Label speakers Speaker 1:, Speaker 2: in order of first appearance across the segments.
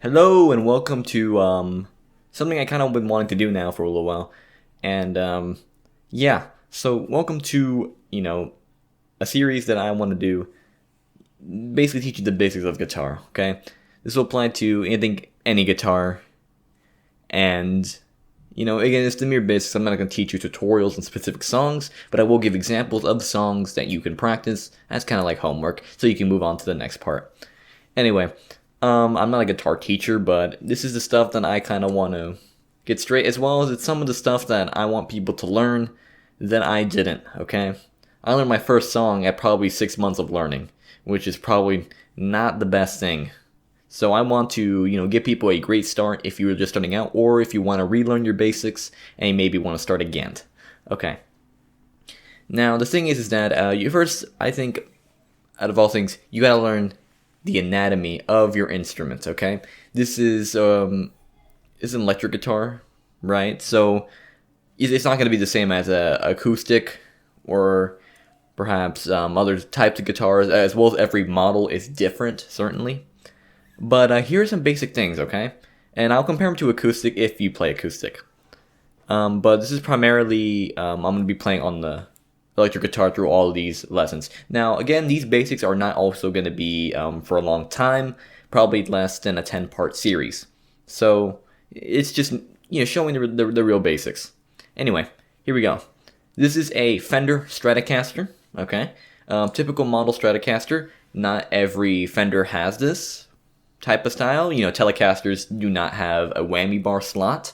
Speaker 1: Hello and welcome to something I kind of been wanting to do now for a little while, and yeah. So welcome to a series that I want to do, basically teach you the basics of guitar. Okay, this will apply to any guitar, and again, it's the mere basics. I'm not going to teach you tutorials on specific songs, but I will give examples of songs that you can practice. That's kind of like homework, so you can move on to the next part. Anyway. I'm not a guitar teacher, but this is the stuff that I kind of want to get straight, as well as it's some of the stuff that I want people to learn that I didn't, okay? I learned my first song at probably 6 months of learning, which is probably not the best thing. So I want to, give people a great start if you're just starting out, or if you want to relearn your basics and you maybe want to start again. Okay. Now, the thing is that you first, I think, out of all things, you gotta learn the anatomy of your instruments, okay? This is an electric guitar, right? So it's not going to be the same as a acoustic or perhaps other types of guitars, as well as every model is different, certainly. But here are some basic things, okay? And I'll compare them to acoustic if you play acoustic. But this is primarily, I'm going to be playing on the electric guitar through all of these lessons. Now, again, these basics are not also going to be for a long time, probably less than a 10-part series. So it's just showing the real basics. Anyway, here we go. This is a Fender Stratocaster. Okay, typical model Stratocaster. Not every Fender has this type of style. Telecasters do not have a whammy bar slot,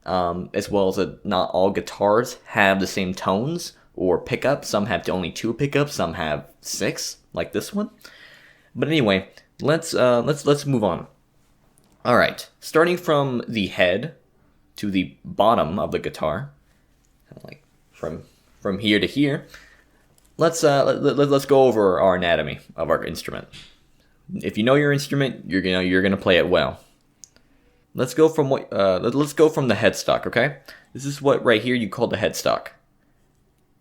Speaker 1: as well as not all guitars have the same tones or pickups. Some have only 2 pickups, some have 6, like this one. But anyway, let's move on. All right, starting from the head to the bottom of the guitar, like from here to here. Let's go over our anatomy of our instrument. If you know your instrument, you're gonna play it well. Let's go from let's go from the headstock. Okay, this is what right here you call the headstock.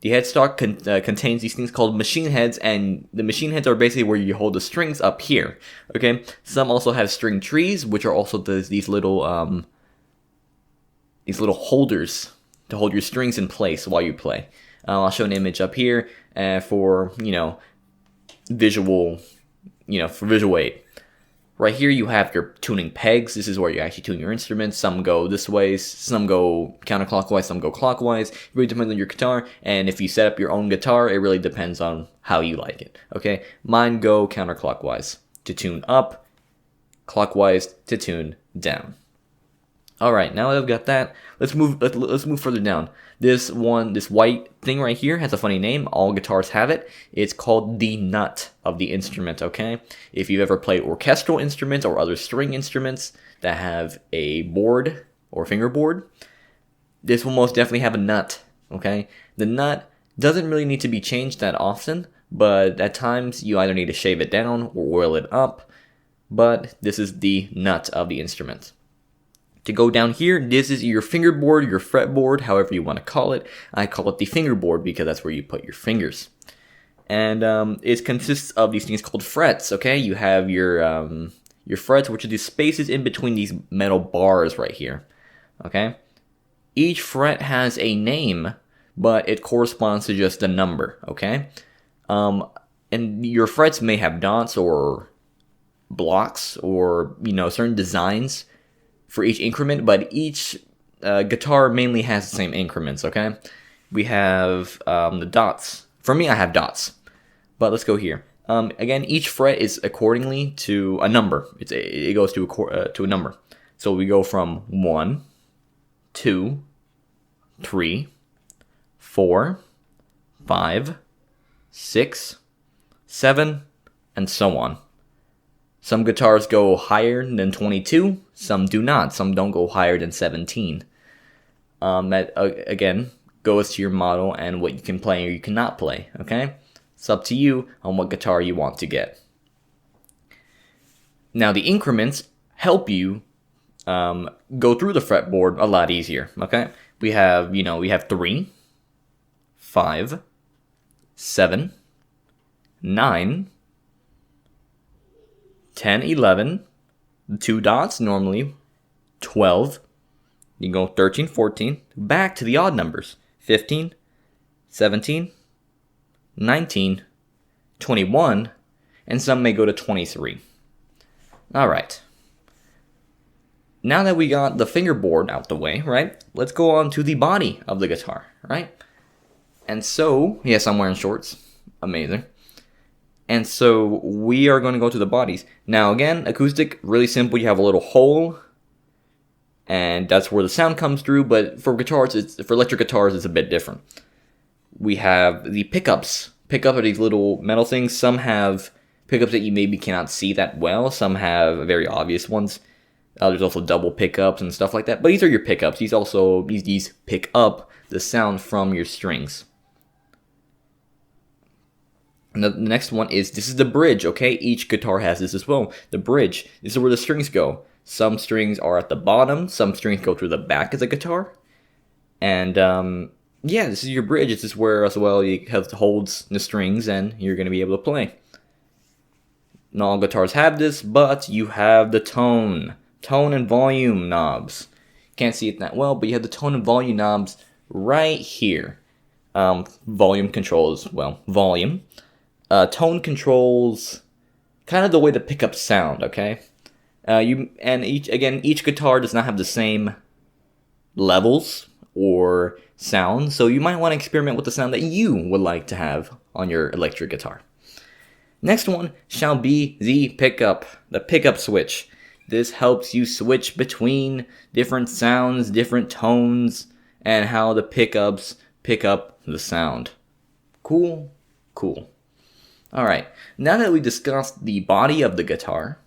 Speaker 1: The headstock contains these things called machine heads, and the machine heads are basically where you hold the strings up here. Okay, some also have string trees, which are also these little holders to hold your strings in place while you play. I'll show an image up here for visual aid. Right here you have your tuning pegs. This is where you actually tune your instruments. Some go this way, some go counterclockwise, some go clockwise. It really depends on your guitar, and if you set up your own guitar, it really depends on how you like it. Okay, mine go counterclockwise to tune up, clockwise to tune down. All right, now that I've got that, let's move further down. This white thing right here has a funny name. All guitars have it. It's called the nut of the instrument, okay? If you've ever played orchestral instruments or other string instruments that have a board or fingerboard, this will most definitely have a nut, okay? The nut doesn't really need to be changed that often, but at times you either need to shave it down or oil it up, but this is the nut of the instrument. To go down here, this is your fingerboard, your fretboard, however you want to call it. I call it the fingerboard because that's where you put your fingers. And it consists of these things called frets, okay? You have your frets, which are the spaces in between these metal bars right here, okay? Each fret has a name, but it corresponds to just a number, okay? And your frets may have dots or blocks or, certain designs for each increment, but each guitar mainly has the same increments, okay? We have the dots. For me, I have dots, but let's go here. Again, each fret is accordingly to a number. It goes to a number. So we go from 1, 2, 3, 4, 5, 6, 7, and so on. Some guitars go higher than 22, some do not. Some don't go higher than 17. That, again, goes to your model and what you can play or you cannot play, okay? It's up to you on what guitar you want to get. Now, the increments help you go through the fretboard a lot easier, okay? We have 3, 5, 7, 9, 10, 11, the 2 dots, normally 12. You can go 13, 14, back to the odd numbers. 15, 17, 19, 21, and some may go to 23. Alright. Now that we got the fingerboard out the way, right? Let's go on to the body of the guitar, right? And so, yes, I'm wearing shorts. Amazing. And so we are going to go to the bodies. Now again, acoustic, really simple. You have a little hole, and that's where the sound comes through. But for guitars, for electric guitars, it's a bit different. We have the pickups. Pickup are these little metal things. Some have pickups that you maybe cannot see that well. Some have very obvious ones. There's also double pickups and stuff like that. But these are your pickups. These pick up the sound from your strings. And the next one is, this is the bridge, okay? Each guitar has this as well. The bridge, this is where the strings go. Some strings are at the bottom. Some strings go through the back of the guitar. And, yeah, this is your bridge. This is where, as well, you have holds the strings and you're going to be able to play. Not all guitars have this, but you have the tone and volume knobs. Can't see it that well, but you have the tone and volume knobs right here. Volume controls, well, volume. Tone controls kind of the way the pickups sound, okay? Each guitar does not have the same levels or sound, so you might want to experiment with the sound that you would like to have on your electric guitar. Next one shall be the pickup switch. This helps you switch between different sounds, different tones, and how the pickups pick up the sound. Cool. Alright, now that we discussed the body of the guitar,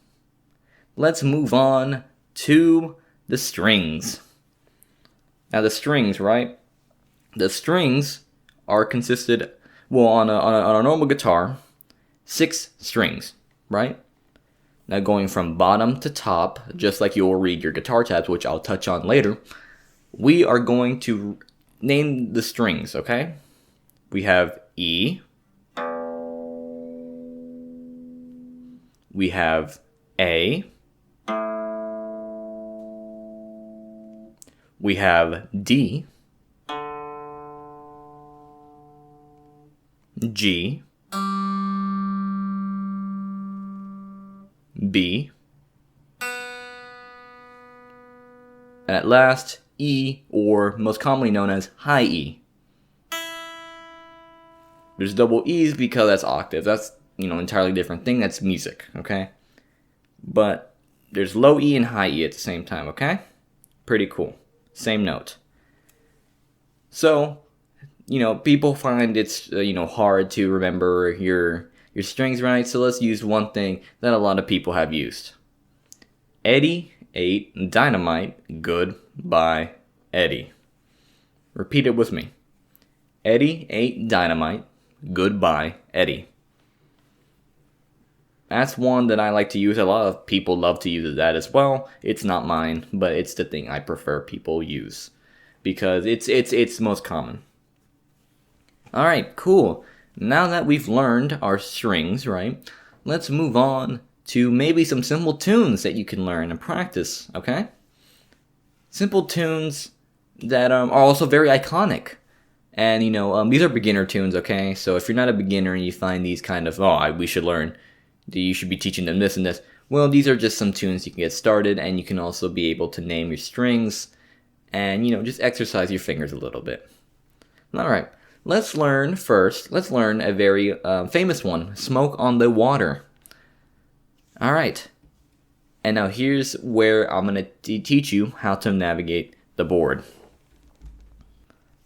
Speaker 1: let's move on to the strings. Now the strings, right? The strings are consisted, well, on a normal guitar, 6 strings, right? Now going from bottom to top, just like you'll read your guitar tabs, which I'll touch on later, we are going to name the strings, okay? We have E, we have A, we have D, G, B, and at last, E, or most commonly known as high E. There's double E's because that's octaves. That's, entirely different thing. That's music, okay? But there's low E and high E at the same time, okay? Pretty cool. Same note. So, people find it's, hard to remember your strings, right? So let's use one thing that a lot of people have used. Eddie ate dynamite. Goodbye, Eddie. Repeat it with me. Eddie ate dynamite. Goodbye, Eddie. That's one that I like to use. A lot of people love to use that as well. It's not mine, but it's the thing I prefer people use because it's most common. All right, cool. Now that we've learned our strings, right? Let's move on to maybe some simple tunes that you can learn and practice, okay? Simple tunes that are also very iconic. And, these are beginner tunes, okay? So if you're not a beginner and you find these kind of, we should learn, you should be teaching them this and this. Well, these are just some tunes you can get started, and you can also be able to name your strings and, just exercise your fingers a little bit. All right, let's learn a very famous one, Smoke on the Water. All right, and now here's where I'm going to teach you how to navigate the board.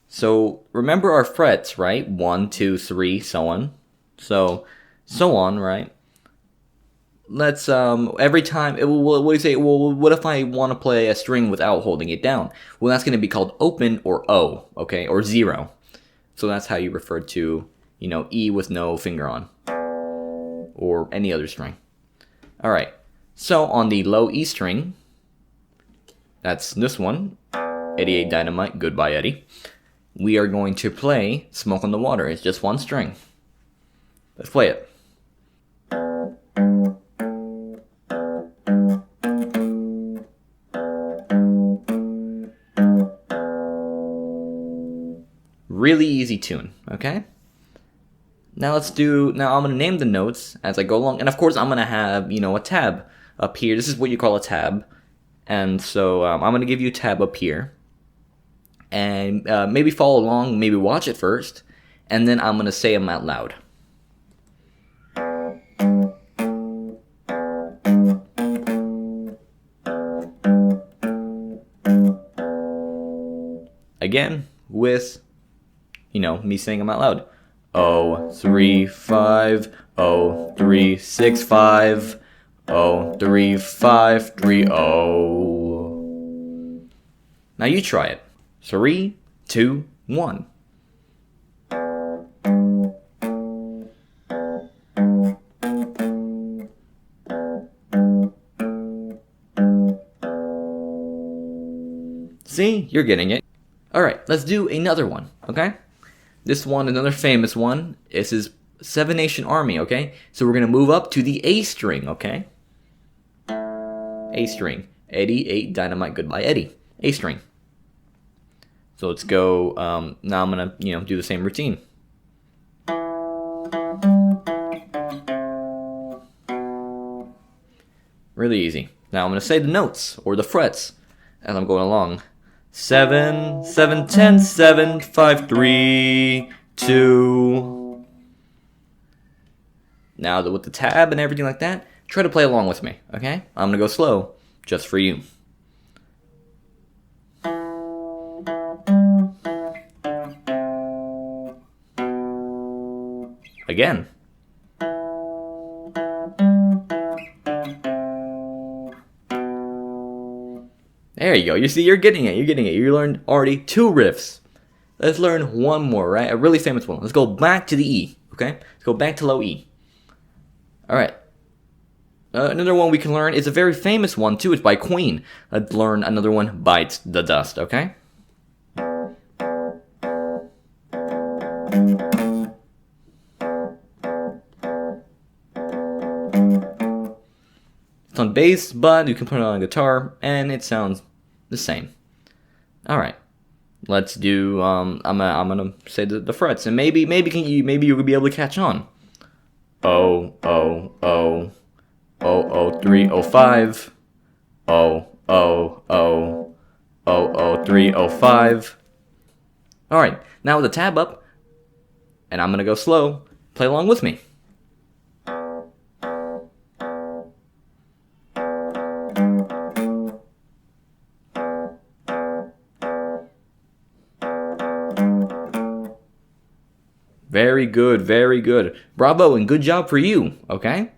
Speaker 1: So remember our frets, right? 1, 2, 3, so on. So on, right? Let's every time what do you say? Well, what if I want to play a string without holding it down? Well, that's going to be called open or O, okay, or 0. So that's how you refer to E with no finger on, or any other string. All right. So on the low E string, that's this one, 88 Dynamite, Goodbye Eddie. We are going to play Smoke on the Water. It's just one string. Let's play it. Really easy tune, okay? Now I'm gonna name the notes as I go along, and of course I'm gonna have, a tab up here. This is what you call a tab. And so I'm gonna give you a tab up here. And maybe follow along, maybe watch it first, and then I'm gonna say them out loud. Again, with, me saying them out loud. 0, 3, 5, 0, 3, 6, 5, 0, 3, 5, 3, 0. Now you try it. 3, 2, 1. See, you're getting it. Alright, let's do another one, okay? This one, another famous one, this is Seven Nation Army, okay? So we're going to move up to the A string, okay? A string. Eddie ate dynamite, goodbye Eddie. A string. So let's go, now I'm going to, do the same routine. Really easy. Now I'm going to say the notes, or the frets, as I'm going along. 7, 7, 10, 7, 5, 3, 2. Now with the tab and everything like that, try to play along with me, okay? I'm going to go slow, just for you. Again. There you go. You see, you're getting it. You learned already 2 riffs. Let's learn one more, right? A really famous one. Let's go back to the E, okay? Let's go back to low E. All right. Another one we can learn is a very famous one, too. It's by Queen. Let's learn another one, Bites the Dust, okay? It's on bass, but you can put it on guitar, and it sounds the same. All right, let's do. I'm gonna say the frets, and maybe you will be able to catch on. 0, 0, 0, 0, 0, 3, 0, 5, 0, 0, 0, 0, 0, 3, 0, 5. All right, now with the tab up, and I'm gonna go slow. Play along with me. Very good, very good. Bravo and good job for you, okay?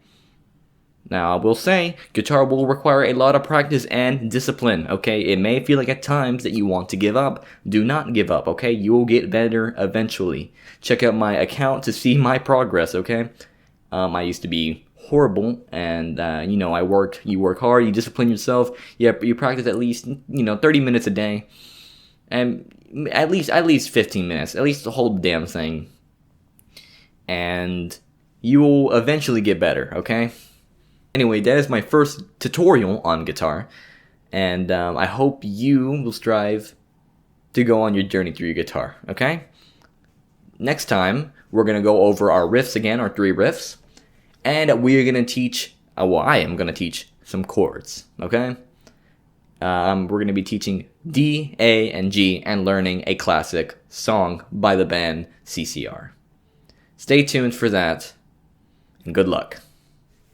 Speaker 1: Now, I will say, guitar will require a lot of practice and discipline, okay? It may feel like at times that you want to give up. Do not give up, okay? You will get better eventually. Check out my account to see my progress, okay? I used to be horrible, and, you work hard, you discipline yourself, you practice at least, 30 minutes a day, and at least 15 minutes, at least the whole damn thing. And you will eventually get better, okay? Anyway, that is my first tutorial on guitar, and I hope you will strive to go on your journey through your guitar, okay? Next time, we're going to go over our riffs again, our 3 riffs, and we're going to teach, I am going to teach some chords, okay? We're going to be teaching D, A, and G, and learning a classic song by the band CCR. Stay tuned for that, and good luck.